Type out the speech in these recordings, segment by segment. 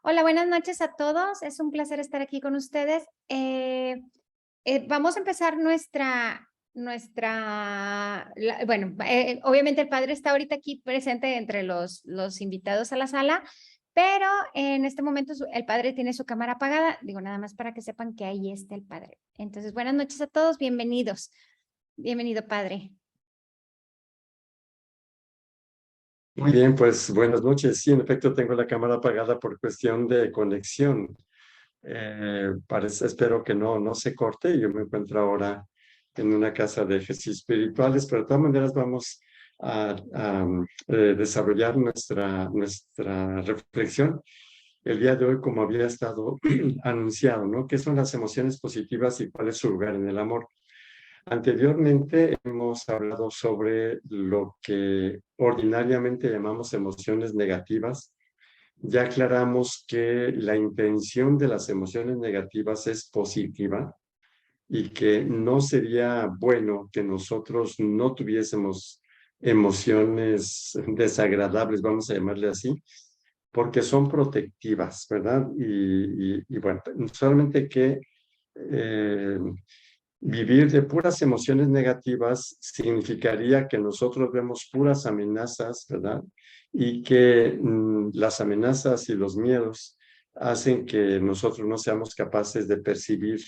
Hola, buenas noches a todos. Es un placer estar aquí con ustedes. Vamos a empezar obviamente el padre está ahorita aquí presente entre los invitados a la sala, pero en este momento el padre tiene su cámara apagada. Digo, nada más para que sepan que ahí está el padre. Entonces, buenas noches a todos, bienvenidos. Bienvenido, padre. Muy bien, pues buenas noches. Sí, en efecto tengo la cámara apagada por cuestión de conexión. Espero que no se corte. Yo me encuentro ahora en una casa de ejercicios espirituales, pero de todas maneras vamos a desarrollar nuestra reflexión el día de hoy, como había estado anunciado, ¿no? ¿Qué son las emociones positivas y cuál es su lugar en el amor? Anteriormente hemos hablado sobre lo que ordinariamente llamamos emociones negativas. Ya aclaramos que la intención de las emociones negativas es positiva y que no sería bueno que nosotros no tuviésemos emociones desagradables, vamos a llamarle así, porque son protectivas, ¿verdad? Y bueno, solamente que eh, vivir de puras emociones negativas significaría que nosotros vemos puras amenazas, ¿verdad? Y que las amenazas y los miedos hacen que nosotros no seamos capaces de percibir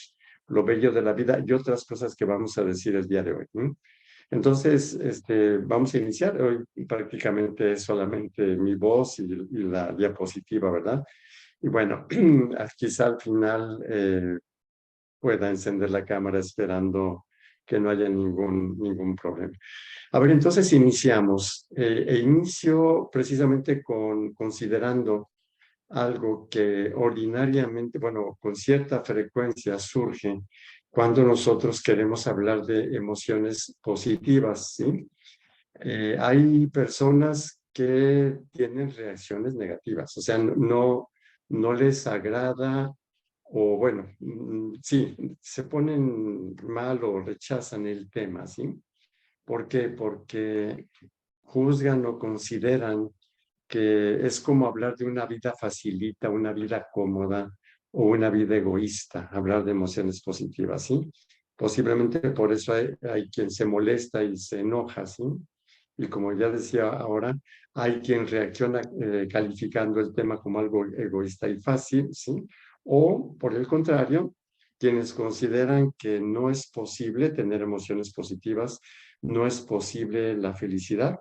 lo bello de la vida y otras cosas que vamos a decir el día de hoy. ¿No? Entonces, vamos a iniciar. Hoy prácticamente es solamente mi voz y la diapositiva, ¿verdad? Y bueno, quizá al final pueda encender la cámara esperando que no haya ningún problema. A ver, entonces iniciamos. Inicio precisamente considerando algo que ordinariamente, bueno, con cierta frecuencia surge cuando nosotros queremos hablar de emociones positivas, ¿sí? Hay personas que tienen reacciones negativas, o sea, no les agrada o bueno, sí, se ponen mal o rechazan el tema, ¿sí? ¿Por qué? Porque juzgan o consideran que es como hablar de una vida facilita, una vida cómoda o una vida egoísta, hablar de emociones positivas, ¿sí? Posiblemente por eso hay quien se molesta y se enoja, ¿sí? Y como ya decía ahora, hay quien reacciona calificando el tema como algo egoísta y fácil, ¿sí? O por el contrario, quienes consideran que no es posible tener emociones positivas, no es posible la felicidad,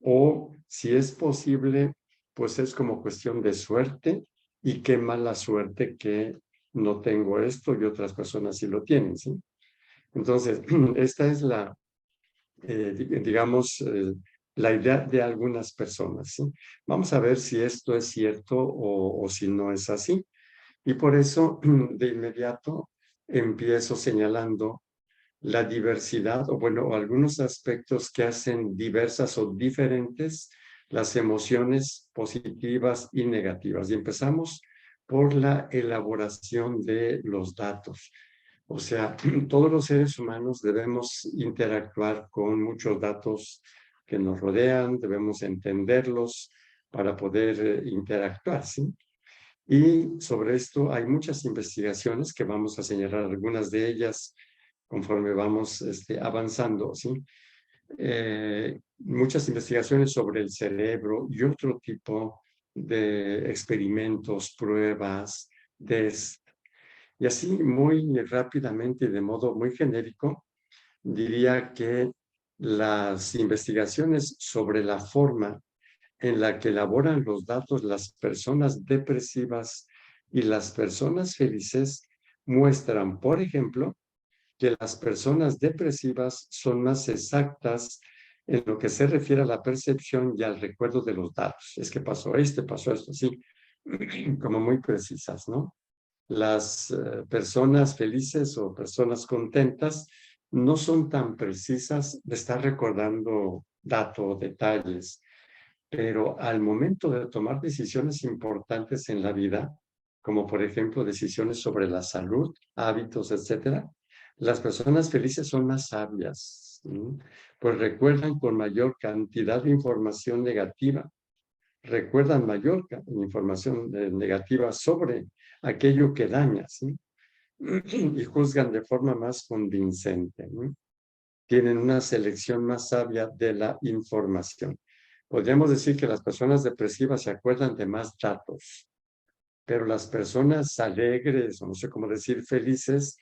o si es posible, pues es como cuestión de suerte y qué mala suerte que no tengo esto y otras personas sí lo tienen, ¿sí? Entonces, esta es digamos, la idea de algunas personas, ¿sí? Vamos a ver si esto es cierto o si no es así. Y por eso, de inmediato, empiezo señalando la diversidad, o bueno, algunos aspectos que hacen diversas o diferentes las emociones positivas y negativas. Y empezamos por la elaboración de los datos. O sea, todos los seres humanos debemos interactuar con muchos datos que nos rodean, debemos entenderlos para poder interactuar, ¿sí? Y sobre esto hay muchas investigaciones que vamos a señalar algunas de ellas conforme vamos avanzando, ¿sí? Muchas investigaciones sobre el cerebro y otro tipo de experimentos, pruebas, test. Y así muy rápidamente y de modo muy genérico, diría que las investigaciones sobre la forma en la que elaboran los datos las personas depresivas y las personas felices muestran, por ejemplo, que las personas depresivas son más exactas en lo que se refiere a la percepción y al recuerdo de los datos. Es que pasó esto, sí, como muy precisas, ¿no? Las personas felices o personas contentas no son tan precisas de estar recordando datos, detalles, pero al momento de tomar decisiones importantes en la vida, como por ejemplo decisiones sobre la salud, hábitos, etcétera, las personas felices son más sabias, ¿sí? Pues recuerdan con mayor cantidad de información negativa, recuerdan mayor información negativa sobre aquello que daña, ¿sí? Y juzgan de forma más convincente, ¿no? Tienen una selección más sabia de la información. Podríamos decir que las personas depresivas se acuerdan de más datos, pero las personas alegres, o no sé cómo decir, felices,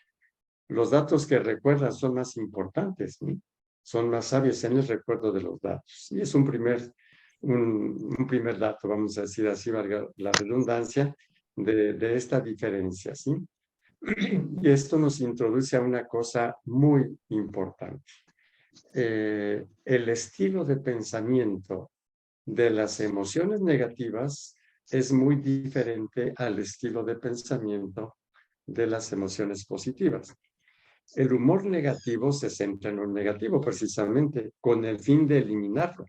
los datos que recuerdan son más importantes, ¿no? Son más sabios en el recuerdo de los datos. Y es un primer dato, vamos a decir así, valga la redundancia, de esta diferencia, ¿sí? Y esto nos introduce a una cosa muy importante. El estilo de pensamiento de las emociones negativas es muy diferente al estilo de pensamiento de las emociones positivas. El humor negativo se centra en lo negativo precisamente con el fin de eliminarlo.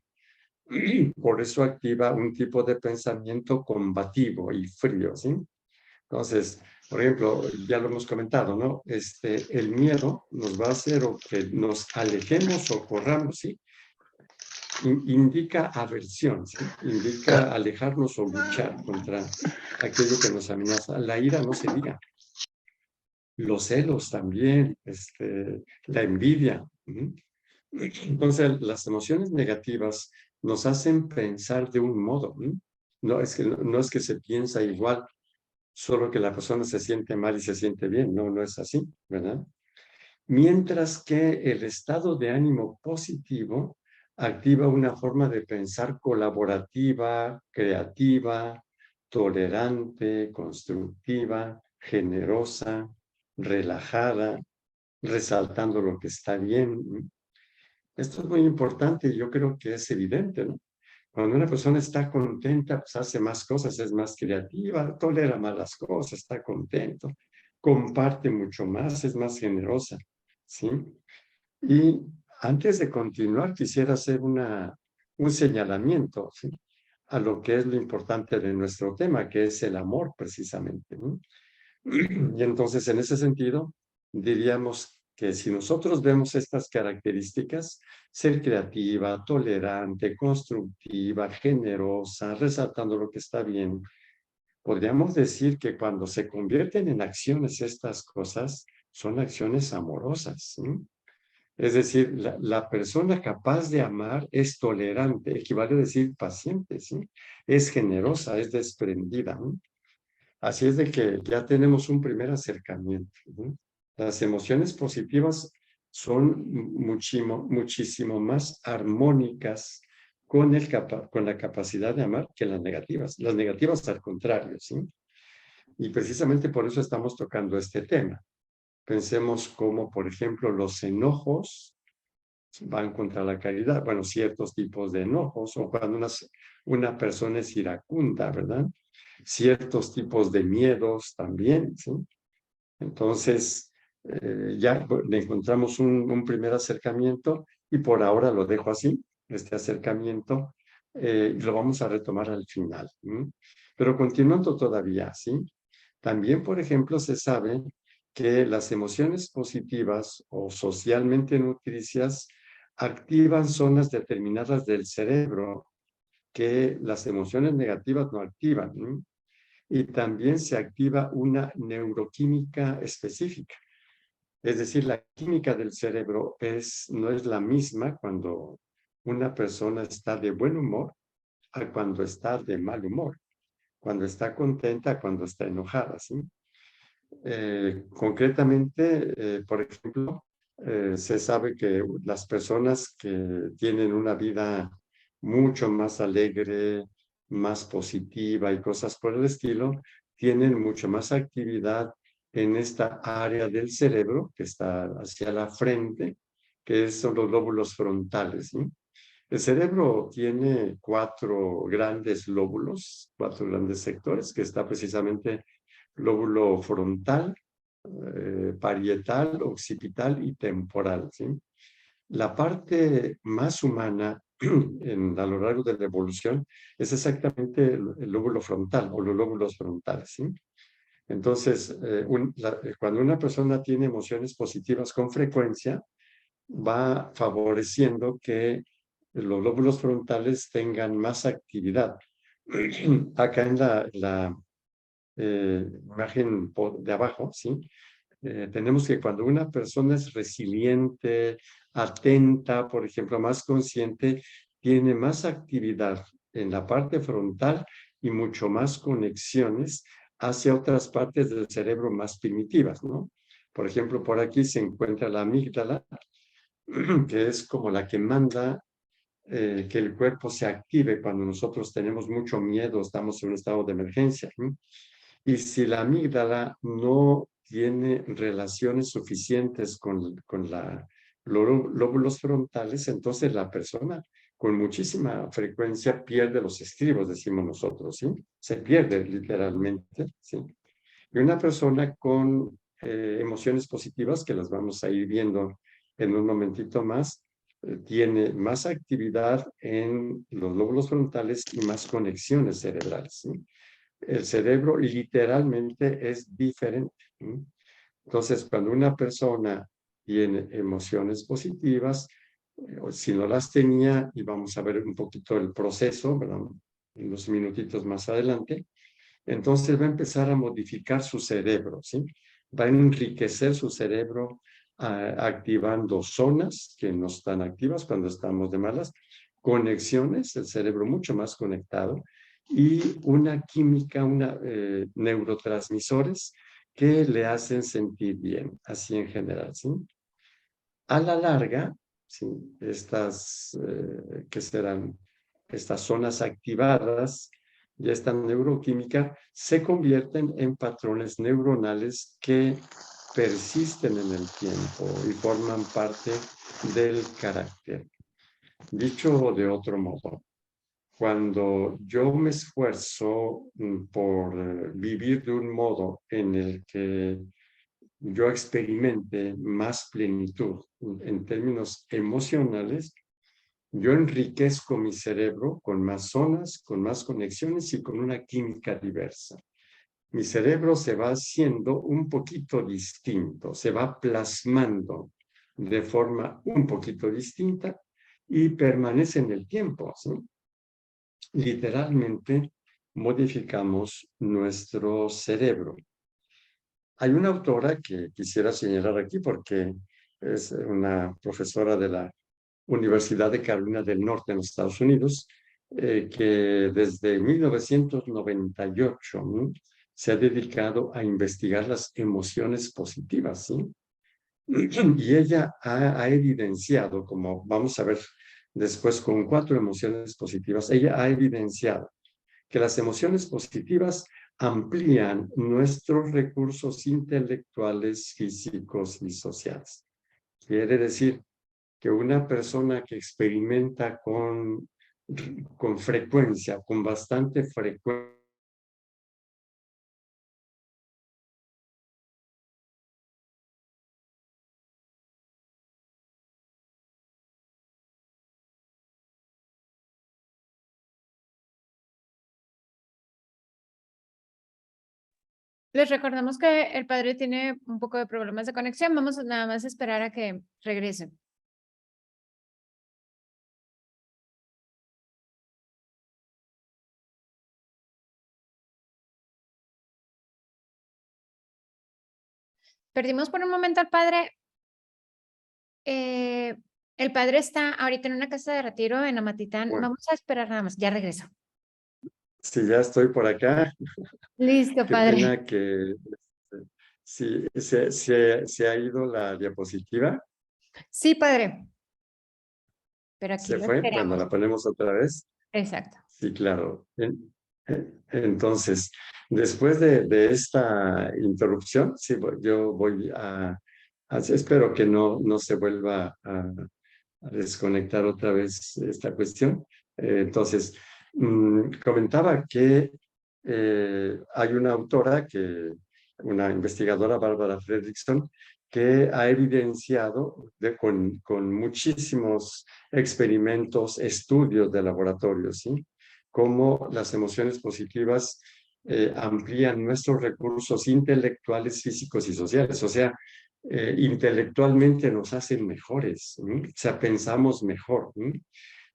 Por eso activa un tipo de pensamiento combativo y frío, ¿sí? Entonces, por ejemplo, ya lo hemos comentado, ¿no? El miedo nos va a hacer o que nos alejemos o corramos, ¿sí? Indica aversión, ¿sí? Indica alejarnos o luchar contra aquello que nos amenaza. La ira no se diga. Los celos también, la envidia. Entonces, las emociones negativas nos hacen pensar de un modo. No es que se piensa igual, solo que la persona se siente mal y se siente bien. No, no es así, ¿verdad? Mientras que el estado de ánimo positivo activa una forma de pensar colaborativa, creativa, tolerante, constructiva, generosa, relajada, resaltando lo que está bien. Esto es muy importante y yo creo que es evidente, ¿no? Cuando una persona está contenta, pues hace más cosas, es más creativa, tolera más las cosas, está contento, comparte mucho más, es más generosa, ¿sí? Y antes de continuar, quisiera hacer un señalamiento, ¿sí? A lo que es lo importante de nuestro tema, que es el amor, precisamente, ¿no? Y entonces, en ese sentido, diríamos que si nosotros vemos estas características, ser creativa, tolerante, constructiva, generosa, resaltando lo que está bien, podríamos decir que cuando se convierten en acciones estas cosas, son acciones amorosas, ¿sí? Es decir, la persona capaz de amar es tolerante, equivale a decir paciente, ¿sí? Es generosa, es desprendida, ¿no? Así es de que ya tenemos un primer acercamiento, ¿no? Las emociones positivas son muchísimo más armónicas con la capacidad de amar que las negativas. Las negativas al contrario, ¿sí? Y precisamente por eso estamos tocando este tema. Pensemos como, por ejemplo, los enojos van contra la caridad. Bueno, ciertos tipos de enojos, o cuando una persona es iracunda, ¿verdad? Ciertos tipos de miedos también, ¿sí? Entonces, ya le encontramos un primer acercamiento y por ahora lo dejo así, este acercamiento, y lo vamos a retomar al final. ¿Sí? Pero continuando todavía, ¿sí? También, por ejemplo, se sabe que las emociones positivas o socialmente nutricias activan zonas determinadas del cerebro que las emociones negativas no activan. ¿Sí? Y también se activa una neuroquímica específica. Es decir, la química del cerebro no es la misma cuando una persona está de buen humor a cuando está de mal humor, cuando está contenta, cuando está enojada, ¿sí? Concretamente, por ejemplo, se sabe que las personas que tienen una vida mucho más alegre, más positiva y cosas por el estilo, tienen mucho más actividad en esta área del cerebro que está hacia la frente, que son los lóbulos frontales, ¿sí? El cerebro tiene cuatro grandes lóbulos, cuatro grandes sectores, que está precisamente lóbulo frontal, parietal, occipital y temporal, ¿sí? La parte más humana a lo largo de la evolución es exactamente el lóbulo frontal o los lóbulos frontales, ¿sí? Entonces, cuando una persona tiene emociones positivas con frecuencia, va favoreciendo que los lóbulos frontales tengan más actividad. Acá en la imagen de abajo, ¿sí? Tenemos que cuando una persona es resiliente, atenta, por ejemplo, más consciente, tiene más actividad en la parte frontal y mucho más conexiones hacia otras partes del cerebro más primitivas, ¿no? Por ejemplo, por aquí se encuentra la amígdala, que es como la que manda que el cuerpo se active cuando nosotros tenemos mucho miedo, estamos en un estado de emergencia, ¿no? Y si la amígdala no tiene relaciones suficientes con los lóbulos frontales, entonces la persona con muchísima frecuencia pierde los estribos, decimos nosotros, ¿sí? Se pierde literalmente, ¿sí? Y una persona con emociones positivas, que las vamos a ir viendo en un momentito más, tiene más actividad en los lóbulos frontales y más conexiones cerebrales, ¿sí? El cerebro literalmente es diferente, ¿sí? Entonces, cuando una persona tiene emociones positivas, o si no las tenía, y vamos a ver un poquito el proceso, ¿verdad? Unos minutitos más adelante, entonces va a empezar a modificar su cerebro, ¿sí? Va a enriquecer su cerebro activando zonas que no están activas cuando estamos de malas, conexiones, el cerebro mucho más conectado, y una química, neurotransmisores que le hacen sentir bien, así en general, ¿sí? A la larga, ¿sí? ¿Qué serán? Estas zonas activadas y esta neuroquímica se convierten en patrones neuronales que persisten en el tiempo y forman parte del carácter. Dicho de otro modo, cuando yo me esfuerzo por vivir de un modo en el que yo experimente más plenitud en términos emocionales, yo enriquezco mi cerebro con más zonas, con más conexiones y con una química diversa. Mi cerebro se va haciendo un poquito distinto, se va plasmando de forma un poquito distinta y permanece en el tiempo, ¿sí? Literalmente modificamos nuestro cerebro. Hay una autora que quisiera señalar aquí porque es una profesora de la Universidad de Carolina del Norte en los Estados Unidos, que desde 1998 ¿no? se ha dedicado a investigar las emociones positivas, ¿sí? Y ella ha evidenciado, como vamos a ver después con 4 emociones positivas, ella ha evidenciado que las emociones positivas amplían nuestros recursos intelectuales, físicos y sociales. Quiere decir que una persona que experimenta con frecuencia, con bastante frecuencia, Les recordamos que el padre tiene un poco de problemas de conexión. Vamos a nada más a esperar a que regrese. Perdimos por un momento al padre. Eh, el padre está ahorita en una casa de retiro en Amatitán. bueno, Vamos a esperar nada más. Ya regreso. si ya estoy por acá, Listo, qué padre. pena que si se ha ido la diapositiva, Sí, padre. Pero aquí se lo fue, bueno, esperamos. la ponemos otra vez. Exacto. Sí, claro. Entonces, después de esta interrupción, sí, yo voy espero que no se vuelva a desconectar otra vez esta cuestión. Entonces, comentaba que hay una autora, una investigadora, Bárbara Fredrickson, que ha evidenciado con muchísimos experimentos, estudios de laboratorio, ¿sí? Cómo las emociones positivas amplían nuestros recursos intelectuales, físicos y sociales. O sea, intelectualmente nos hacen mejores, ¿sí? O sea, pensamos mejor, ¿sí?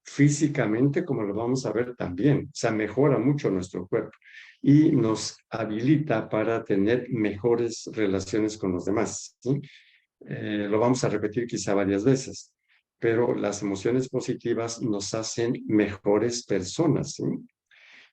físicamente, como lo vamos a ver también. O sea, mejora mucho nuestro cuerpo y nos habilita para tener mejores relaciones con los demás, ¿sí? Lo vamos a repetir quizá varias veces, pero las emociones positivas nos hacen mejores personas, ¿sí?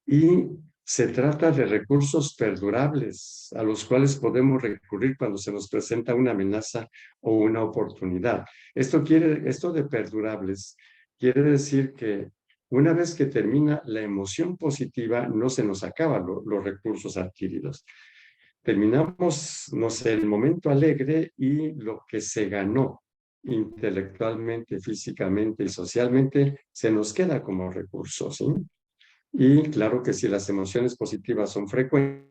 Y se trata de recursos perdurables a los cuales podemos recurrir cuando se nos presenta una amenaza o una oportunidad. Esto de perdurables quiere decir que una vez que termina la emoción positiva, no se nos acaban los recursos adquiridos. Terminamos, no sé, el momento alegre y lo que se ganó intelectualmente, físicamente y socialmente se nos queda como recurso, ¿sí? Y claro que si las emociones positivas son frecuentes,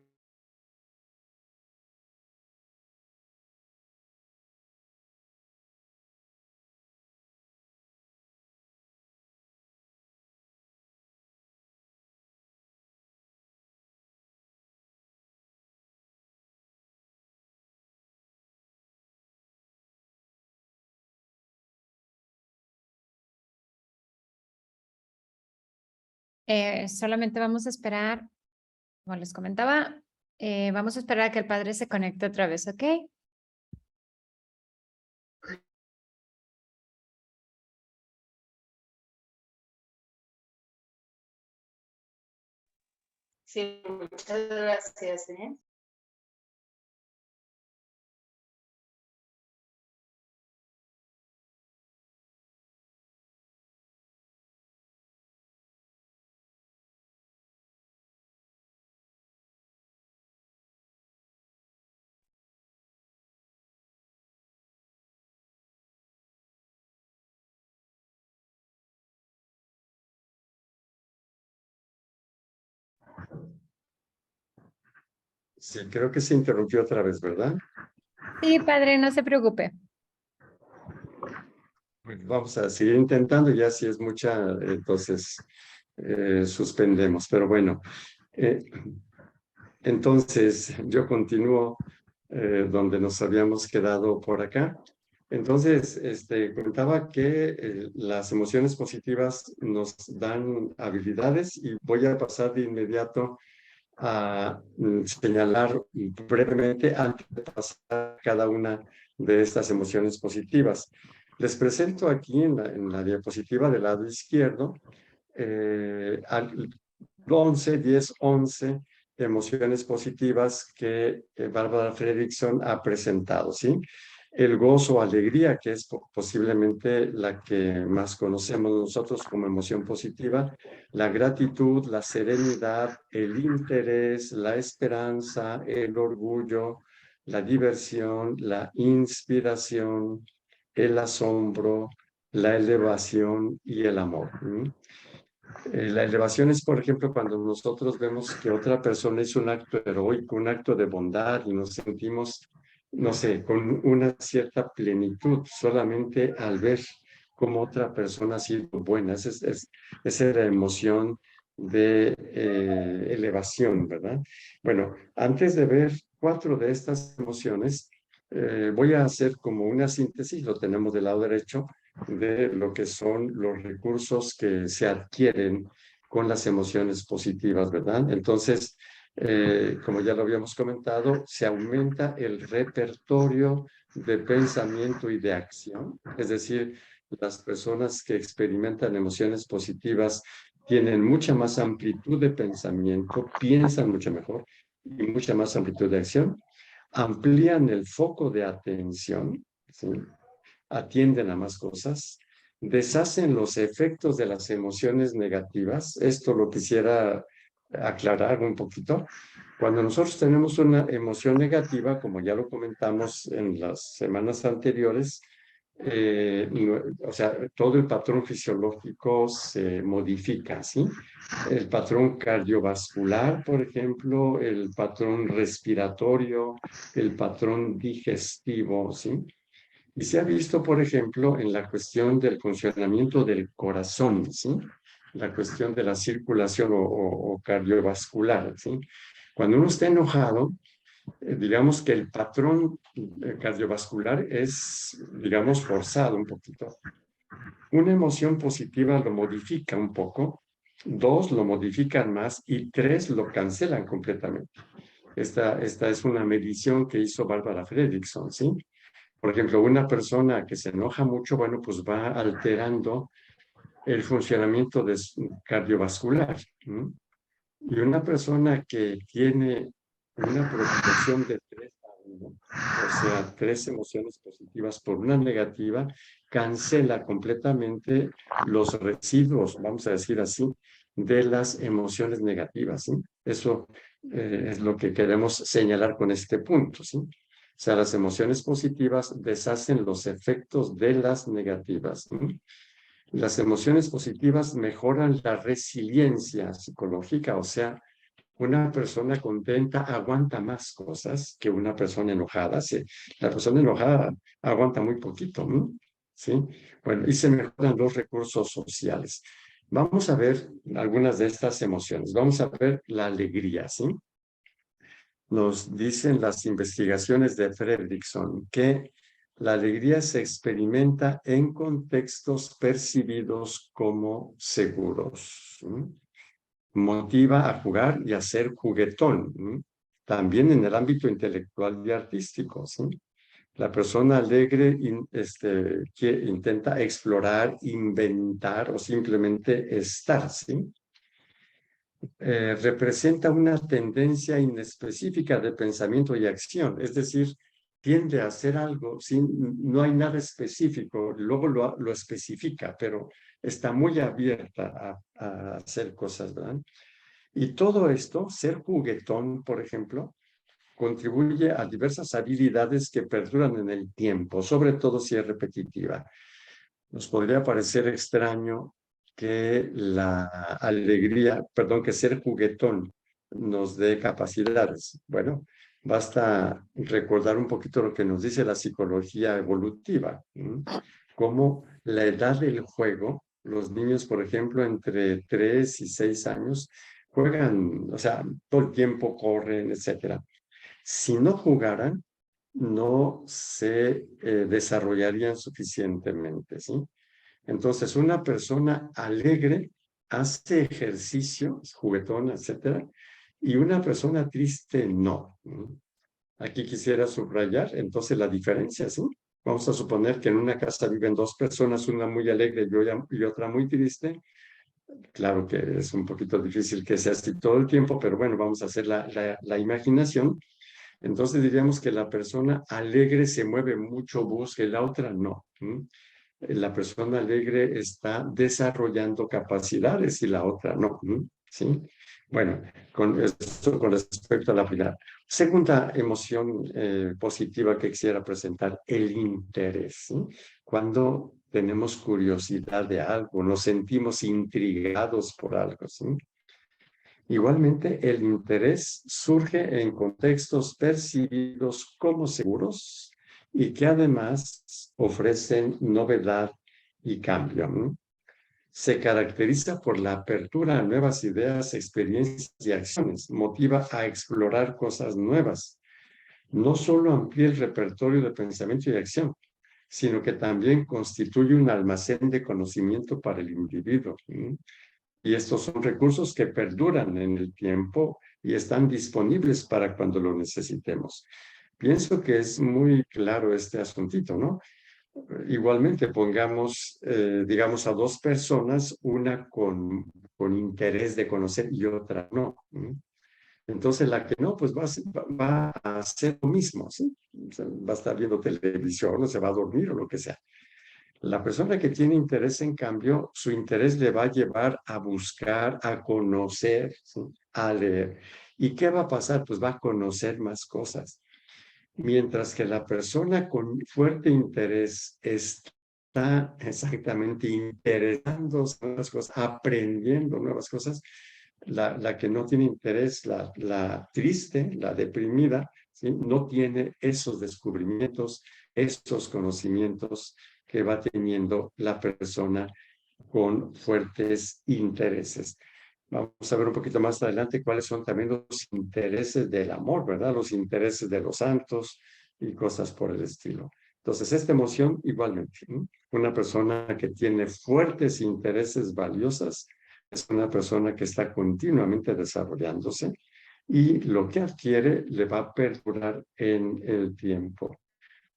Solamente vamos a esperar, como les comentaba, vamos a esperar a que el padre se conecte otra vez, ¿ok? Sí, muchas gracias, ¿eh? sí, creo que se interrumpió otra vez, ¿verdad? Sí, padre, no se preocupe. Bueno, vamos a seguir intentando, ya si es mucha, entonces suspendemos. Pero bueno, eh, entonces yo continúo donde nos habíamos quedado por acá. Entonces, comentaba que las emociones positivas nos dan habilidades y voy a pasar de inmediato a señalar brevemente antes de pasar cada una de estas emociones positivas. Les presento aquí en la diapositiva del lado izquierdo al 11, 10, 11 emociones positivas que Bárbara Fredrickson ha presentado, ¿sí? El gozo, alegría, que es posiblemente la que más conocemos nosotros como emoción positiva, la gratitud, la serenidad, el interés, la esperanza, el orgullo, la diversión, la inspiración, el asombro, la elevación y el amor. La elevación es, por ejemplo, cuando nosotros vemos que otra persona hizo un acto heroico, un acto de bondad y nos sentimos, no sé, con una cierta plenitud solamente al ver cómo otra persona ha sido buena. Esa es la emoción de elevación, ¿verdad? Bueno, antes de ver cuatro de estas emociones, voy a hacer como una síntesis, lo tenemos del lado derecho, de lo que son los recursos que se adquieren con las emociones positivas, ¿verdad? Entonces, como ya lo habíamos comentado, se aumenta el repertorio de pensamiento y de acción, es decir, las personas que experimentan emociones positivas tienen mucha más amplitud de pensamiento, piensan mucho mejor y mucha más amplitud de acción, amplían el foco de atención, ¿sí? Atienden a más cosas, deshacen los efectos de las emociones negativas. Esto lo quisiera aclarar un poquito. Cuando nosotros tenemos una emoción negativa, como ya lo comentamos en las semanas anteriores, o sea, todo el patrón fisiológico se modifica, ¿sí? El patrón cardiovascular, por ejemplo, el patrón respiratorio, el patrón digestivo, ¿sí? Y se ha visto, por ejemplo, en la cuestión del funcionamiento del corazón, ¿sí? La cuestión de la circulación o cardiovascular, ¿sí? Cuando uno está enojado, digamos que el patrón cardiovascular es, digamos, forzado un poquito. Una emoción positiva lo modifica un poco, 2 lo modifican más y 3 lo cancelan completamente. Esta es una medición que hizo Barbara Fredrickson, ¿sí? Por ejemplo, una persona que se enoja mucho, bueno, pues va alterando el funcionamiento cardiovascular. ¿Mm? Y una persona que tiene una proporción de 3 a 1, o sea, 3 emociones positivas por una negativa, cancela completamente los residuos, vamos a decir así, de las emociones negativas, ¿sí? Eso es lo que queremos señalar con este punto, ¿sí? O sea, las emociones positivas deshacen los efectos de las negativas, ¿sí? Las emociones positivas mejoran la resiliencia psicológica, o sea, una persona contenta aguanta más cosas que una persona enojada. Sí, la persona enojada aguanta muy poquito, ¿no? ¿Sí? Bueno, y se mejoran los recursos sociales. Vamos a ver algunas de estas emociones. Vamos a ver la alegría, ¿sí? Nos dicen las investigaciones de Fredrickson que la alegría se experimenta en contextos percibidos como seguros. ¿Sí? Motiva a jugar y a ser juguetón. ¿Sí? También en el ámbito intelectual y artístico. ¿Sí? La persona alegre que intenta explorar, inventar o simplemente estar. ¿Sí? Representa una tendencia inespecífica de pensamiento y acción, es decir, tiende a hacer algo, no hay nada específico, luego lo especifica, pero está muy abierta a hacer cosas, ¿verdad? Y todo esto, ser juguetón, por ejemplo, contribuye a diversas habilidades que perduran en el tiempo, sobre todo si es repetitiva. Nos podría parecer extraño que la alegría, perdón, que ser juguetón nos dé capacidades. Bueno, basta recordar un poquito lo que nos dice la psicología evolutiva, ¿sí? Como la edad del juego, los niños, por ejemplo, entre 3 y 6 años, juegan, o sea, todo el tiempo corren, etcétera. Si no jugaran, no se desarrollarían suficientemente, ¿sí? Entonces, una persona alegre hace ejercicio, es juguetona, etcétera, y una persona triste no. Aquí quisiera subrayar entonces la diferencia, ¿sí? Vamos a suponer que en una casa viven 2 personas, una muy alegre y otra muy triste. Claro que es un poquito difícil que sea así todo el tiempo, pero bueno, vamos a hacer la imaginación. Entonces diríamos que la persona alegre se mueve mucho, busca y la otra no. La persona alegre está desarrollando capacidades y la otra no. ¿Sí? Bueno, con esto con respecto a la primera. Segunda emoción positiva que quisiera presentar, el interés. ¿Sí? Cuando tenemos curiosidad de algo, nos sentimos intrigados por algo. ¿Sí? Igualmente, el interés surge en contextos percibidos como seguros y que además ofrecen novedad y cambio. ¿No? Se caracteriza por la apertura a nuevas ideas, experiencias y acciones. Motiva a explorar cosas nuevas. No solo amplía el repertorio de pensamiento y acción, sino que también constituye un almacén de conocimiento para el individuo. Y estos son recursos que perduran en el tiempo y están disponibles para cuando lo necesitemos. Pienso que es muy claro este asuntito, ¿no? Igualmente pongamos, digamos, a 2 personas, una con interés de conocer y otra no. Entonces la que no, pues va a hacer lo mismo, ¿sí? O sea, va a estar viendo televisión o se va a dormir o lo que sea. La persona que tiene interés, en cambio, su interés le va a llevar a buscar, a conocer, ¿sí? A leer. ¿Y qué va a pasar? Pues va a conocer más cosas. Mientras que la persona con fuerte interés está exactamente interesándose en nuevas cosas, aprendiendo nuevas cosas, la que no tiene interés, la triste, la deprimida, ¿sí? No tiene esos descubrimientos, esos conocimientos que va teniendo la persona con fuertes intereses. Vamos a ver un poquito más adelante cuáles son también los intereses del amor, ¿verdad? Los intereses de los santos y cosas por el estilo. Entonces, esta emoción igualmente, ¿no? Una persona que tiene fuertes intereses valiosos es una persona que está continuamente desarrollándose y lo que adquiere le va a perdurar en el tiempo.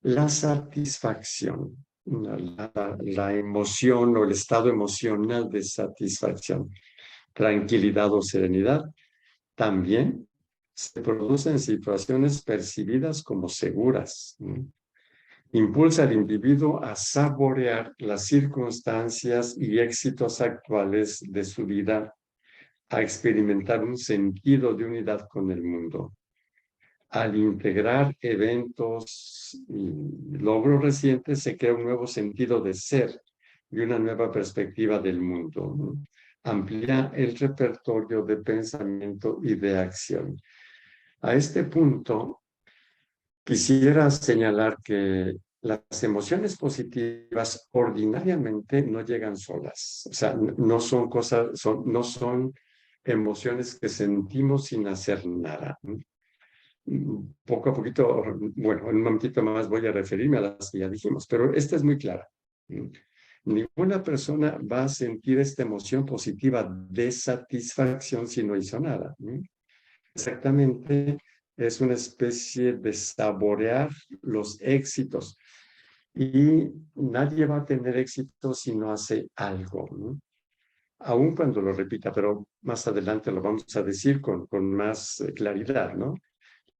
La satisfacción, la emoción o el estado emocional de satisfacción, tranquilidad o serenidad, también se produce en situaciones percibidas como seguras. Impulsa al individuo a saborear las circunstancias y éxitos actuales de su vida, a experimentar un sentido de unidad con el mundo. Al integrar eventos y logros recientes, se crea un nuevo sentido de ser y una nueva perspectiva del mundo, ¿no? Amplía el repertorio de pensamiento y de acción. A este punto, quisiera señalar que las emociones positivas ordinariamente no llegan solas. O sea, no son cosas, no son emociones que sentimos sin hacer nada, ¿no? Poco a poquito, bueno, en un momentito más voy a referirme a las que ya dijimos, pero esta es muy clara. Ninguna persona va a sentir esta emoción positiva de satisfacción si no hizo nada. Exactamente, es una especie de saborear los éxitos. Y nadie va a tener éxito si no hace algo, ¿no? Aun cuando lo repita, pero más adelante lo vamos a decir con más claridad, ¿no?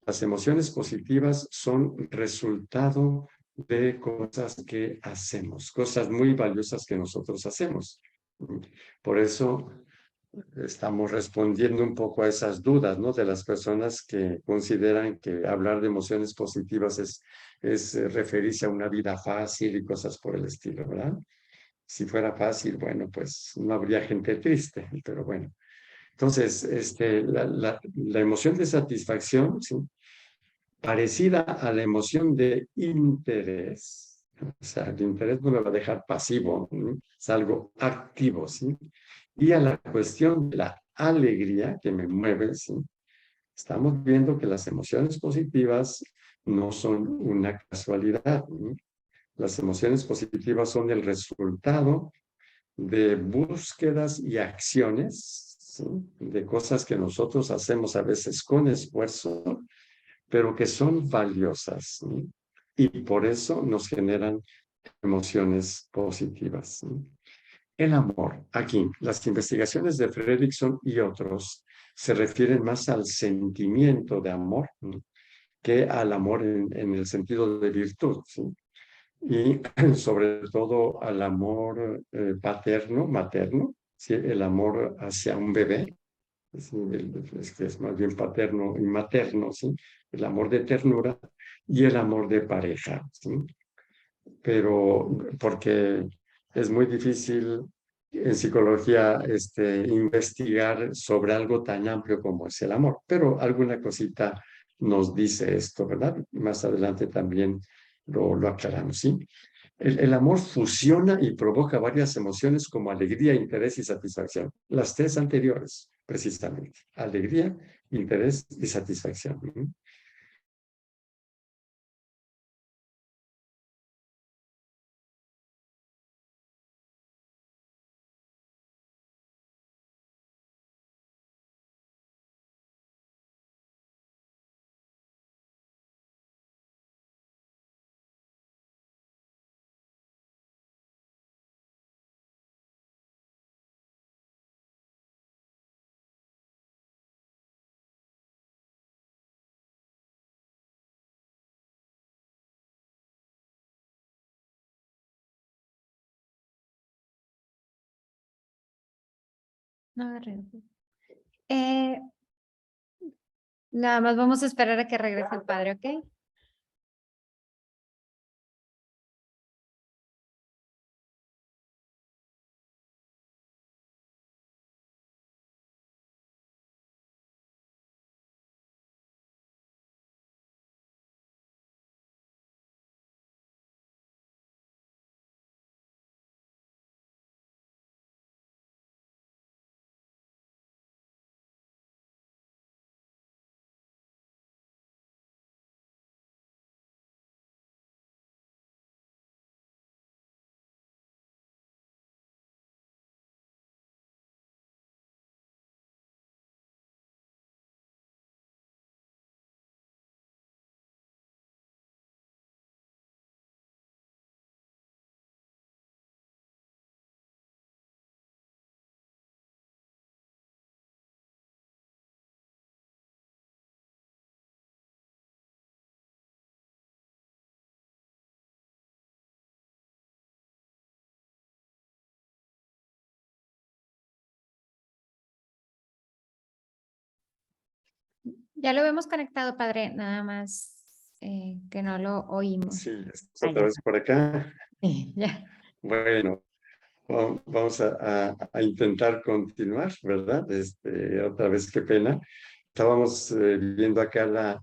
Las emociones positivas son resultado de cosas que hacemos, cosas muy valiosas que nosotros hacemos. Por eso estamos respondiendo un poco a esas dudas, ¿no? De las personas que consideran que hablar de emociones positivas es referirse a una vida fácil y cosas por el estilo, ¿verdad? Si fuera fácil, bueno, pues no habría gente triste, pero bueno. Entonces, la emoción de satisfacción, ¿sí? Parecida a la emoción de interés. O sea, el interés no me va a dejar pasivo, ¿no? Es algo activo, ¿sí? Y a la cuestión de la alegría que me mueve, ¿sí? Estamos viendo que las emociones positivas no son una casualidad, ¿no? Las emociones positivas son el resultado de búsquedas y acciones, ¿sí? De cosas que nosotros hacemos a veces con esfuerzo, pero que son valiosas, ¿sí? Y por eso nos generan emociones positivas, ¿sí? El amor, aquí, las investigaciones de Fredrickson y otros se refieren más al sentimiento de amor, ¿sí? Que al amor en el sentido de virtud, ¿sí? Y sobre todo al amor paterno, materno, ¿sí? El amor hacia un bebé, ¿sí? Es que es más bien paterno y materno, ¿sí? El amor de ternura y el amor de pareja, ¿sí? Pero porque es muy difícil en psicología investigar sobre algo tan amplio como es el amor, pero alguna cosita nos dice esto, ¿verdad? Más adelante también lo aclaramos, ¿sí? El amor fusiona y provoca varias emociones como alegría, interés y satisfacción. Las tres anteriores, precisamente. Alegría, interés y satisfacción. No agarré. Eh, Nada más vamos a esperar a que regrese el padre, ¿ok? Ya lo vemos conectado, padre, nada más que no lo oímos. Sí, estás Ah, otra ya. vez por acá. Sí, ya. Bueno, vamos a intentar continuar, ¿verdad? Otra vez, qué pena. Estábamos viendo acá la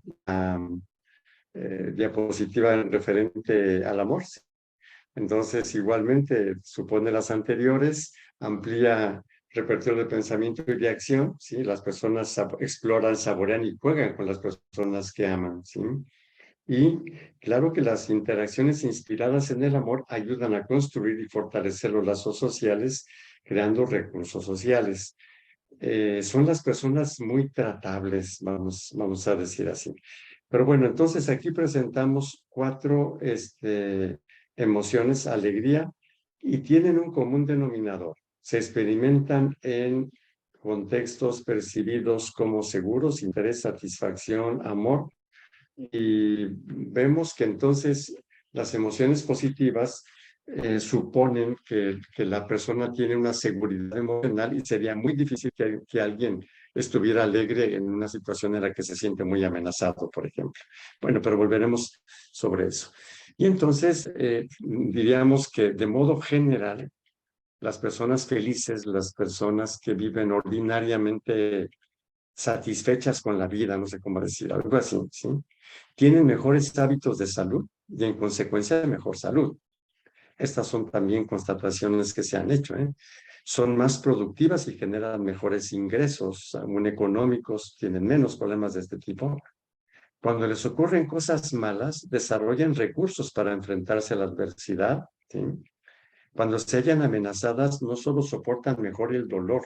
diapositiva referente al amor. Entonces, igualmente, supone las anteriores, amplía repertorio de pensamiento y de acción, ¿sí? Las personas exploran, saborean y juegan con las personas que aman, ¿sí? Y claro que las interacciones inspiradas en el amor ayudan a construir y fortalecer los lazos sociales, creando recursos sociales. Son las personas muy tratables, vamos a decir así. Pero bueno, entonces aquí presentamos cuatro emociones, alegría, y tienen un común denominador. Se experimentan en contextos percibidos como seguros, interés, satisfacción, amor, y vemos que entonces las emociones positivas suponen que la persona tiene una seguridad emocional y sería muy difícil que alguien estuviera alegre en una situación en la que se siente muy amenazado, por ejemplo. Bueno, pero volveremos sobre eso. Y entonces diríamos que de modo general, las personas felices, las personas que viven ordinariamente satisfechas con la vida, no sé cómo decir, algo así, ¿sí? Tienen mejores hábitos de salud y en consecuencia mejor salud. Estas son también constataciones que se han hecho, ¿eh? Son más productivas y generan mejores ingresos, aún económicos, tienen menos problemas de este tipo. Cuando les ocurren cosas malas, desarrollan recursos para enfrentarse a la adversidad, ¿sí? Cuando se hallan amenazadas, no solo soportan mejor el dolor,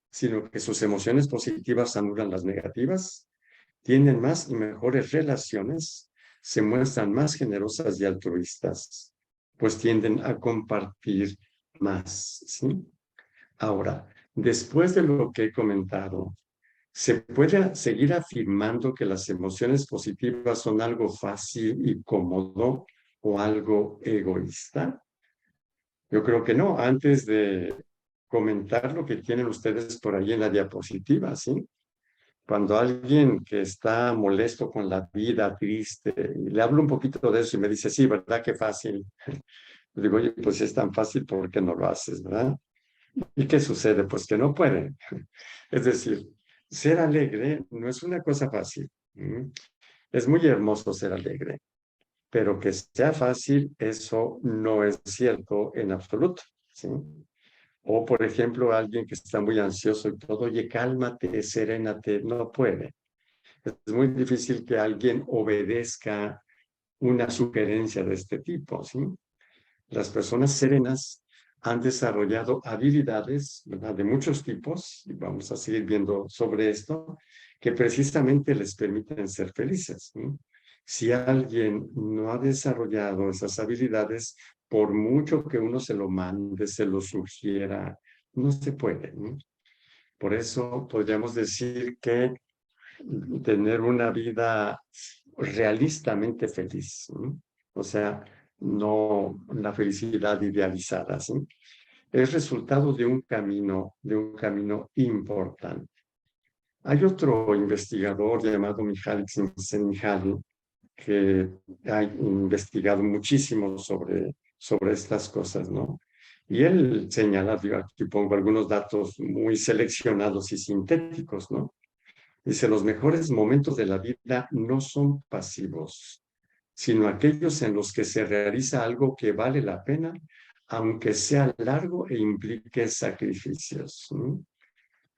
sino que sus emociones positivas anulan las negativas, tienen más y mejores relaciones, se muestran más generosas y altruistas, pues tienden a compartir más, ¿sí? Ahora, después de lo que he comentado, ¿se puede seguir afirmando que las emociones positivas son algo fácil y cómodo o algo egoísta? Yo creo que no. Antes de comentar lo que tienen ustedes por ahí en la diapositiva, ¿sí? Cuando alguien que está molesto con la vida, triste, y le hablo un poquito de eso y me dice, sí, ¿verdad? Qué fácil. Le digo, oye, pues si es tan fácil, ¿por qué no lo haces, verdad? ¿Y qué sucede? Pues que no pueden. Es decir, ser alegre no es una cosa fácil. Es muy hermoso ser alegre, pero que sea fácil, eso no es cierto en absoluto, ¿sí? O, por ejemplo, alguien que está muy ansioso y todo, oye, cálmate, serénate, no puede. Es muy difícil que alguien obedezca una sugerencia de este tipo, ¿sí? Las personas serenas han desarrollado habilidades, ¿verdad? De muchos tipos, y vamos a seguir viendo sobre esto, que precisamente les permiten ser felices, ¿sí? Si alguien no ha desarrollado esas habilidades, por mucho que uno se lo mande, se lo sugiera, no se puede, ¿no? Por eso podríamos decir que tener una vida realistamente feliz, ¿sí? O sea, no la felicidad idealizada, ¿sí? Es resultado de un camino importante. Hay otro investigador llamado Mihaly Csikszentmihalyi que ha investigado muchísimo sobre estas cosas, ¿no? Y él señala, digo, aquí pongo algunos datos muy seleccionados y sintéticos, ¿no? Dice, los mejores momentos de la vida no son pasivos, sino aquellos en los que se realiza algo que vale la pena, aunque sea largo e implique sacrificios, ¿no?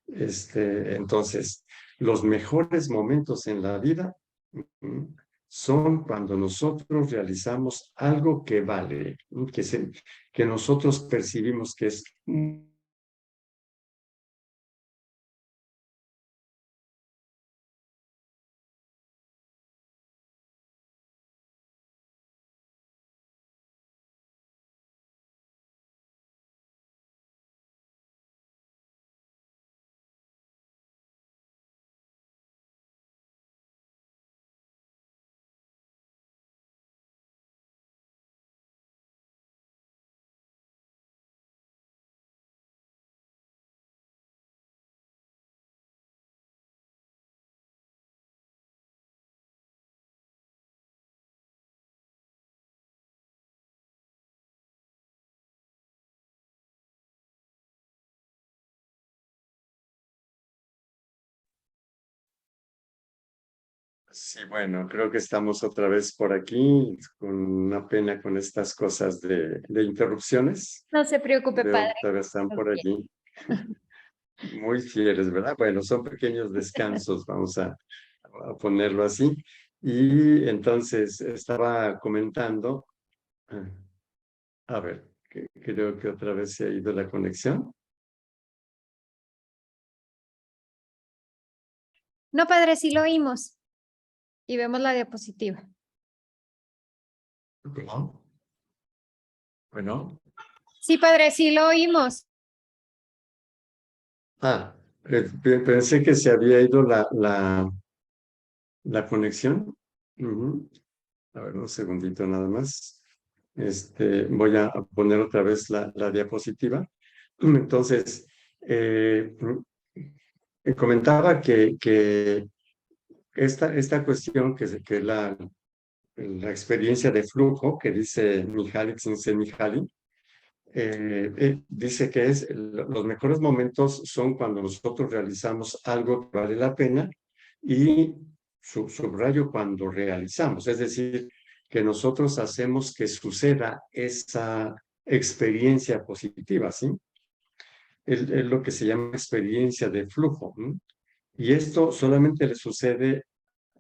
Entonces, los mejores momentos en la vida son cuando nosotros realizamos algo que vale, ¿no? Que nosotros percibimos que es Sí, bueno, creo que estamos otra vez por aquí, con una pena con estas cosas de interrupciones. No se preocupe, Veo que padre. todavía están por allí. Muy fieles, ¿verdad? Bueno, son pequeños descansos, vamos a ponerlo así. Y entonces estaba comentando, ah, a ver, creo que otra vez se ha ido la conexión. No, padre, sí lo oímos y vemos la diapositiva. Bueno, bueno. Sí, padre, sí lo oímos. Ah, pensé que se había ido la conexión. Ujú. A ver, un segundito nada más. Voy a poner otra vez la diapositiva. Entonces, comentaba que esta cuestión que es la experiencia de flujo que dice Mihaly Csikszentmihalyi, dice que los mejores momentos son cuando nosotros realizamos algo que vale la pena y subrayo cuando realizamos, es decir, que nosotros hacemos que suceda esa experiencia positiva, ¿sí? Es lo que se llama experiencia de flujo, ¿no? Y esto solamente le sucede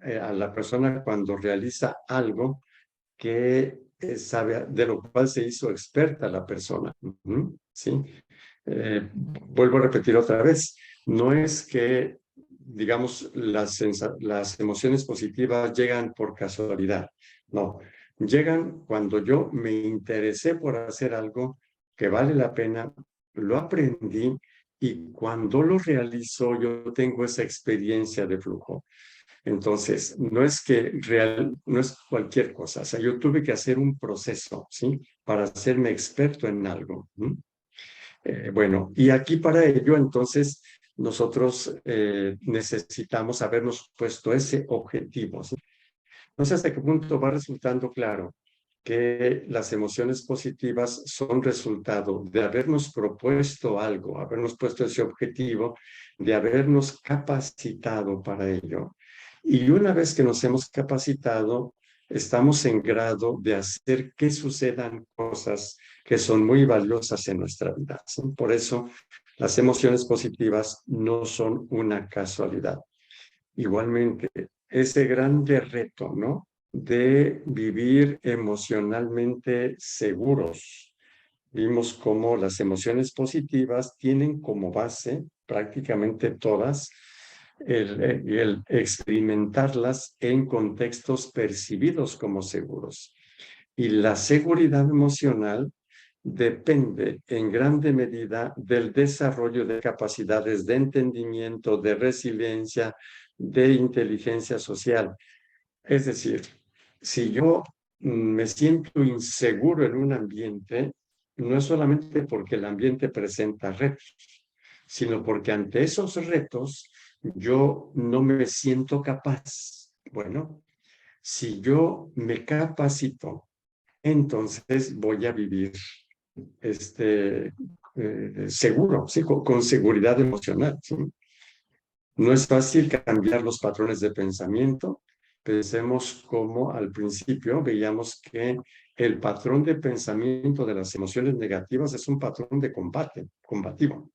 a la persona cuando realiza algo que sabe, de lo cual se hizo experta la persona. ¿Sí? Vuelvo a repetir otra vez, no es que, digamos, las emociones positivas llegan por casualidad, no, llegan cuando yo me interesé por hacer algo que vale la pena, lo aprendí y cuando lo realizo yo tengo esa experiencia de flujo. Entonces, no es cualquier cosa. O sea, yo tuve que hacer un proceso, ¿sí? Para hacerme experto en algo. Bueno, y aquí para ello, entonces, nosotros necesitamos habernos puesto ese objetivo, ¿sí? No sé hasta qué punto va resultando claro que las emociones positivas son resultado de habernos propuesto algo, habernos puesto ese objetivo, de habernos capacitado para ello. Y una vez que nos hemos capacitado, estamos en grado de hacer que sucedan cosas que son muy valiosas en nuestra vida, ¿sí? Por eso, las emociones positivas no son una casualidad. Igualmente, ese grande reto, ¿no? De vivir emocionalmente seguros. Vimos cómo las emociones positivas tienen como base, prácticamente todas, el experimentarlas en contextos percibidos como seguros. Y la seguridad emocional depende en grande medida del desarrollo de capacidades de entendimiento, de resiliencia, de inteligencia social. Es decir, si yo me siento inseguro en un ambiente, no es solamente porque el ambiente presenta retos, sino porque ante esos retos yo no me siento capaz. Bueno, si yo me capacito, entonces voy a vivir seguro, ¿sí? Con seguridad emocional, ¿sí? No es fácil cambiar los patrones de pensamiento. Pensemos como al principio veíamos que el patrón de pensamiento de las emociones negativas es un patrón de combate, combativo,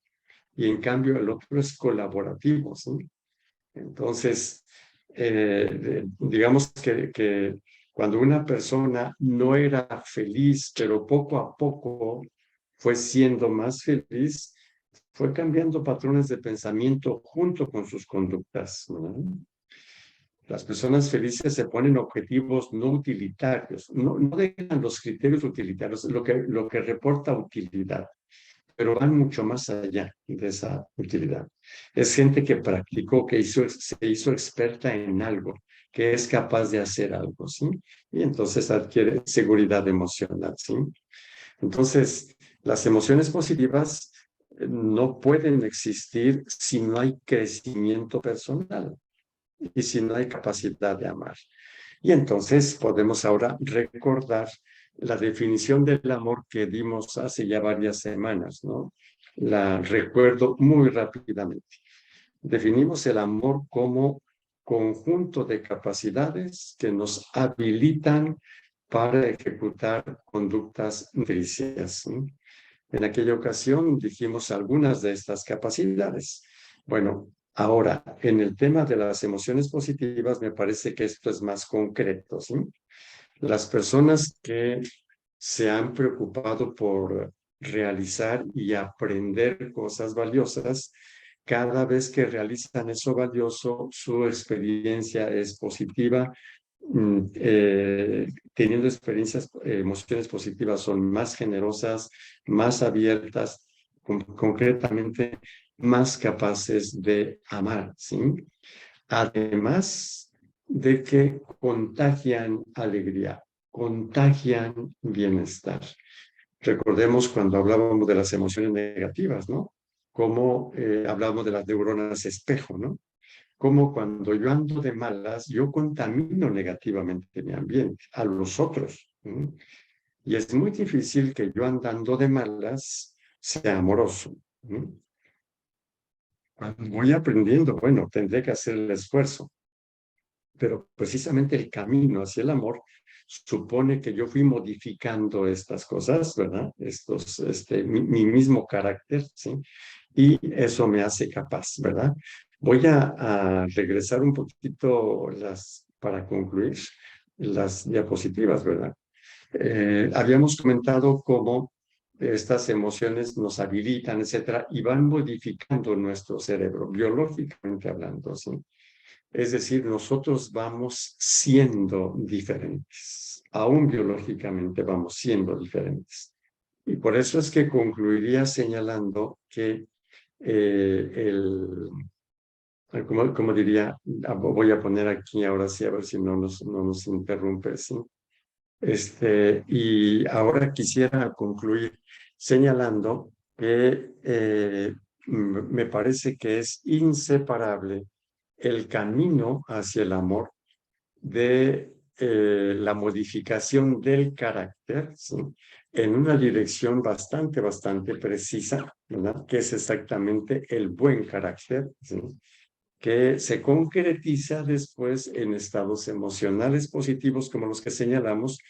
y en cambio el otro es colaborativo, ¿sí? Entonces, digamos que cuando una persona no era feliz, pero poco a poco fue siendo más feliz, fue cambiando patrones de pensamiento junto con sus conductas, ¿no? Las personas felices se ponen objetivos no utilitarios, no dejan los criterios utilitarios, lo que reporta utilidad, pero van mucho más allá de esa utilidad. Es gente que practicó, se hizo experta en algo, que es capaz de hacer algo, ¿sí? Y entonces adquiere seguridad emocional, ¿sí? Entonces, las emociones positivas no pueden existir si no hay crecimiento personal y si no hay capacidad de amar. Y entonces podemos ahora recordar la definición del amor que dimos hace ya varias semanas, ¿no? La recuerdo muy rápidamente. Definimos el amor como conjunto de capacidades que nos habilitan para ejecutar conductas nutricias, ¿sí? En aquella ocasión dijimos algunas de estas capacidades. Bueno, ahora, en el tema de las emociones positivas, me parece que esto es más concreto, ¿sí? Las personas que se han preocupado por realizar y aprender cosas valiosas, cada vez que realizan eso valioso, su experiencia es positiva. Teniendo experiencias, emociones positivas son más generosas, más abiertas, concretamente más capaces de amar, ¿sí? Además de que contagian alegría, contagian bienestar. Recordemos cuando hablábamos de las emociones negativas, ¿no? Cómo hablamos de las neuronas espejo, ¿no? Como cuando yo ando de malas, yo contamino negativamente mi ambiente, a los otros. ¿Sí? Y es muy difícil que yo andando de malas sea amoroso. ¿Sí? Cuando voy aprendiendo, bueno, tendré que hacer el esfuerzo, pero precisamente el camino hacia el amor supone que yo fui modificando estas cosas, ¿verdad? Mi mismo carácter, ¿sí? Y eso me hace capaz, ¿verdad? Voy a regresar un poquito para concluir las diapositivas, ¿verdad? Habíamos comentado cómo estas emociones nos habilitan, etcétera, y van modificando nuestro cerebro, biológicamente hablando, ¿sí? Es decir, nosotros vamos siendo diferentes, aún biológicamente vamos siendo diferentes. Y por eso es que concluiría señalando que como diría, voy a poner aquí ahora sí, a ver si no nos interrumpe, ¿sí? Y ahora quisiera concluir señalando que me parece que es inseparable el camino hacia el amor de la modificación del carácter, ¿sí? En una dirección bastante precisa, ¿verdad? Que es exactamente el buen carácter, ¿sí? Que se concretiza después en estados emocionales positivos como los que señalamos,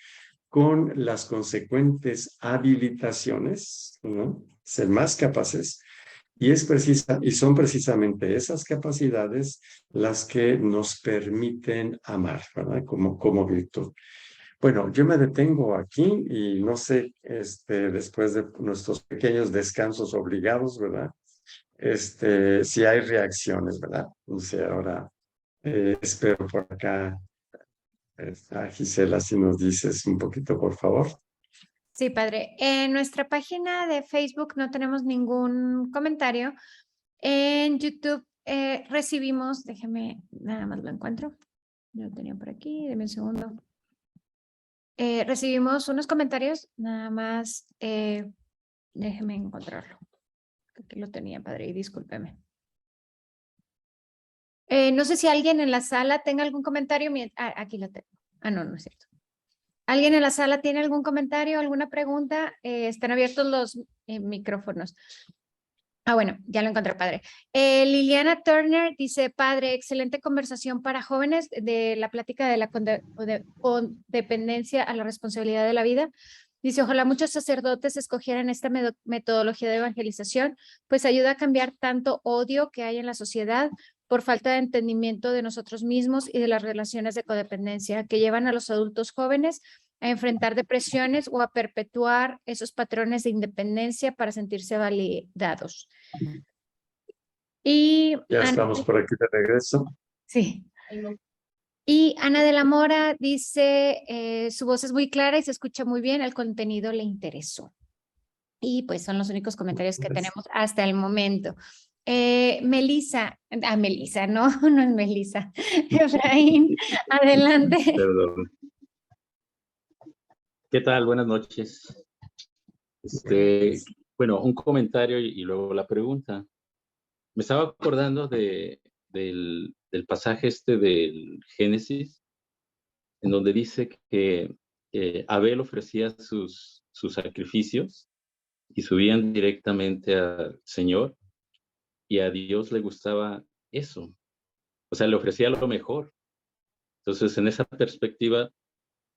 con las consecuentes habilitaciones, ¿no? Ser más capaces. Y son precisamente esas capacidades las que nos permiten amar, ¿verdad? Como virtud. Bueno, yo me detengo aquí y no sé, después de nuestros pequeños descansos obligados, ¿verdad? Si hay reacciones, ¿verdad? No sé, ahora espero por acá, Gisela, si nos dices un poquito, por favor. Sí, padre. En nuestra página de Facebook no tenemos ningún comentario. En YouTube recibimos, déjeme, nada más lo encuentro. Yo lo tenía por aquí, deme un segundo. Recibimos unos comentarios, nada más, déjeme encontrarlo. Aquí lo tenía, padre, y discúlpeme. No sé si alguien en la sala tenga algún comentario. Aquí lo tengo. No, no es cierto. ¿Alguien en la sala tiene algún comentario, alguna pregunta? Están abiertos los micrófonos. Bueno, ya lo encontré, padre. Liliana Turner dice, padre, excelente conversación para jóvenes de la plática de la codependencia a la responsabilidad de la vida. Dice, ojalá muchos sacerdotes escogieran esta metodología de evangelización, pues ayuda a cambiar tanto odio que hay en la sociedad por falta de entendimiento de nosotros mismos y de las relaciones de codependencia que llevan a los adultos jóvenes a enfrentar depresiones o a perpetuar esos patrones de independencia para sentirse validados. Y Ya estamos por aquí de regreso. sí. Y Ana de la Mora dice, su voz es muy clara y se escucha muy bien, el contenido le interesó. Y pues son los únicos comentarios que tenemos hasta el momento. Melissa, no, no es Melissa. Efraín, adelante. Perdón. ¿Qué tal? Buenas noches. Bueno, un comentario y luego la pregunta. Me estaba acordando del pasaje del Génesis, en donde dice que Abel ofrecía sus sacrificios y subían directamente al Señor, y a Dios le gustaba eso. O sea, le ofrecía lo mejor. Entonces, en esa perspectiva,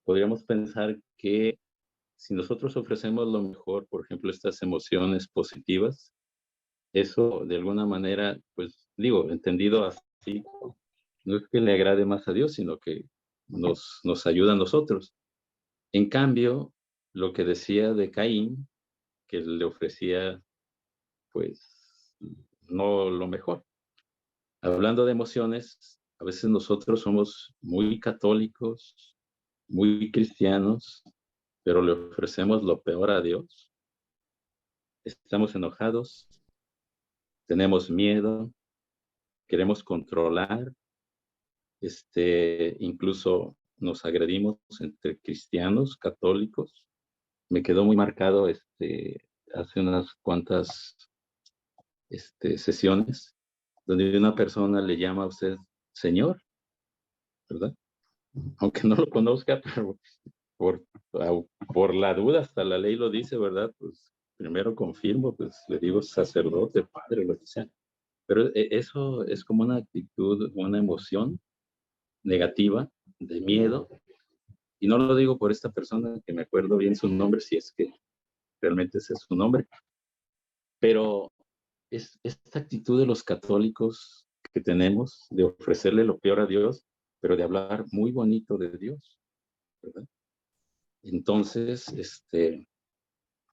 podríamos pensar que si nosotros ofrecemos lo mejor, por ejemplo, estas emociones positivas, eso de alguna manera, pues digo, entendido así, no es que le agrade más a Dios, sino que nos ayuda a nosotros. En cambio, lo que decía de Caín, que le ofrecía, pues, no lo mejor. Hablando de emociones, a veces nosotros somos muy católicos, muy cristianos, pero le ofrecemos lo peor a Dios. Estamos enojados, tenemos miedo, queremos controlar, incluso nos agredimos entre cristianos, católicos. Me quedó muy marcado hace unas cuantas sesiones donde una persona le llama a usted señor, ¿verdad? Aunque no lo conozca, pero por la duda, hasta la ley lo dice, ¿verdad? Pues primero confirmo, pues le digo sacerdote, padre, lo que sea. Pero eso es como una actitud, una emoción negativa, de miedo. Y no lo digo por esta persona, que me acuerdo bien su nombre, si es que realmente ese es su nombre. Pero es esta actitud de los católicos que tenemos de ofrecerle lo peor a Dios, pero de hablar muy bonito de Dios, ¿verdad? Entonces,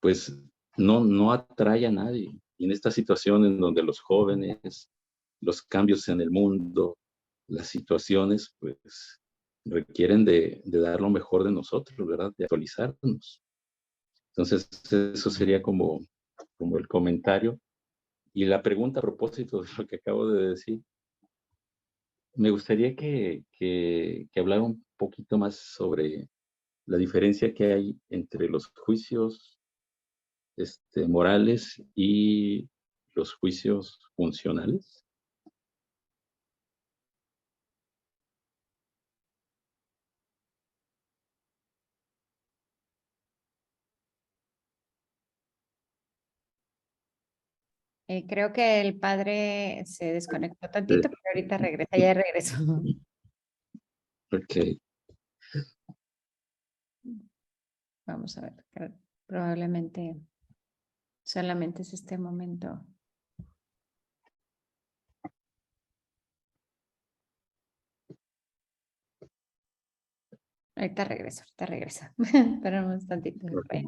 pues no atrae a nadie. Y en esta situación en donde los jóvenes, los cambios en el mundo, las situaciones, pues requieren de dar lo mejor de nosotros, ¿verdad? De actualizarnos. Entonces, eso sería como el comentario. Y la pregunta a propósito de lo que acabo de decir, me gustaría que hablara un poquito más sobre la diferencia que hay entre los juicios morales y los juicios funcionales. Creo que el padre se desconectó tantito, pero ahorita regresa, ya regresó. Ok. Vamos a ver, probablemente solamente es este momento. Ahorita regreso, Esperamos tantito. Okay.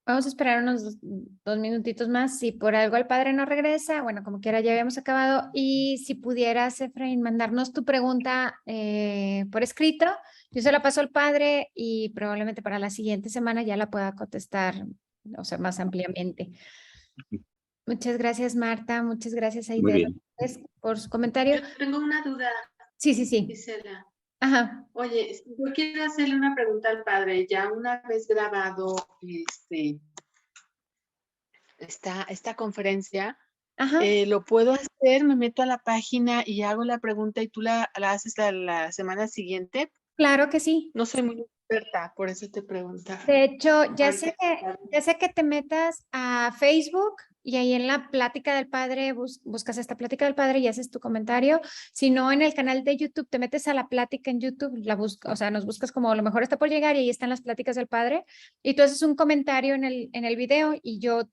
Vamos a esperar unos dos minutitos más. Si por algo el padre no regresa, bueno, como quiera ya habíamos acabado. Y si pudieras, Efraín, mandarnos tu pregunta por escrito, yo se la paso al padre y probablemente para la siguiente semana ya la pueda contestar, o sea, más ampliamente. Muchas gracias, Marta. Muchas gracias, Muy Aide, bien. por su comentario. Yo tengo una duda, Sí, sí, sí. Gisela. Ajá. Oye, yo quiero hacerle una pregunta al padre. Ya una vez grabado esta conferencia, Ajá. lo puedo hacer, me meto a la página y hago la pregunta y tú la haces la semana siguiente. Claro que sí. No soy muy experta, por eso te preguntaba. De hecho, ya Ahorita sé que te metas a Facebook y ahí en la plática del padre buscas esta plática del padre y haces tu comentario. Si no, en el canal de YouTube te metes a la plática en YouTube, o sea, nos buscas como lo mejor está por llegar y ahí están las pláticas del padre y tú haces un comentario en el video y yo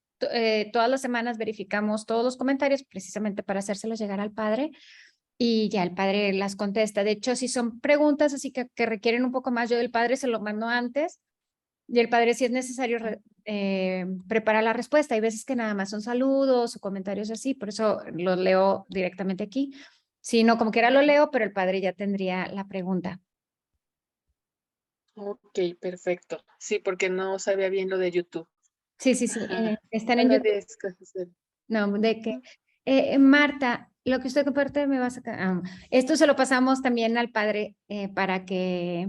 todas las semanas verificamos todos los comentarios precisamente para hacérselos llegar al padre. Y ya el padre las contesta. De hecho, si son preguntas así que requieren un poco más, yo del padre se lo mando antes y el padre, si es necesario, prepara la respuesta. Hay veces que nada más son saludos o comentarios así, por eso los leo directamente aquí. Si no, como quiera lo leo, pero el padre ya tendría la pregunta. Ok, perfecto. Sí, porque no sabía bien lo de YouTube. Sí, sí, sí, Ajá. están en YouTube. Agradezco, Gisela. No, de que Marta, lo que usted comparte me va a sacar. Esto se lo pasamos también al padre para que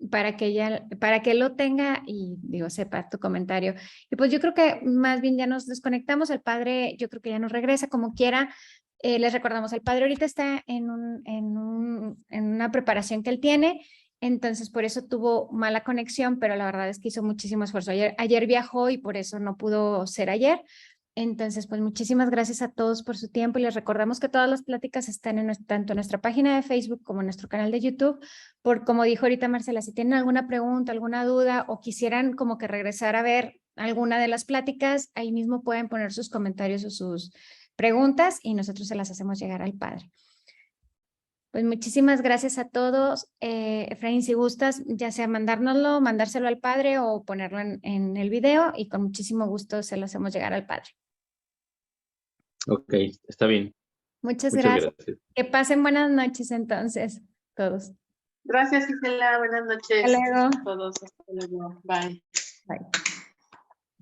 él lo tenga y digo, sepa tu comentario. Y pues yo creo que más bien ya nos desconectamos. El padre, yo creo que ya nos regresa como quiera. Les recordamos, el padre ahorita está en una preparación que él tiene. Entonces, por eso tuvo mala conexión, pero la verdad es que hizo muchísimo esfuerzo. Ayer viajó y por eso no pudo ser ayer. Entonces, pues muchísimas gracias a todos por su tiempo y les recordamos que todas las pláticas están tanto en nuestra página de Facebook como en nuestro canal de YouTube. Como dijo ahorita Marcela, si tienen alguna pregunta, alguna duda o quisieran como que regresar a ver alguna de las pláticas, ahí mismo pueden poner sus comentarios o sus preguntas y nosotros se las hacemos llegar al padre. Pues muchísimas gracias a todos. Efraín, si gustas, ya sea mandárnoslo, mandárselo al padre o ponerlo en el video y con muchísimo gusto se lo hacemos llegar al padre. Ok, está bien. Muchas Muchas gracias. gracias. Que pasen buenas noches entonces, todos. Gracias, Gisela. Buenas noches Hasta luego. a todos. Hasta luego. Bye. Bye.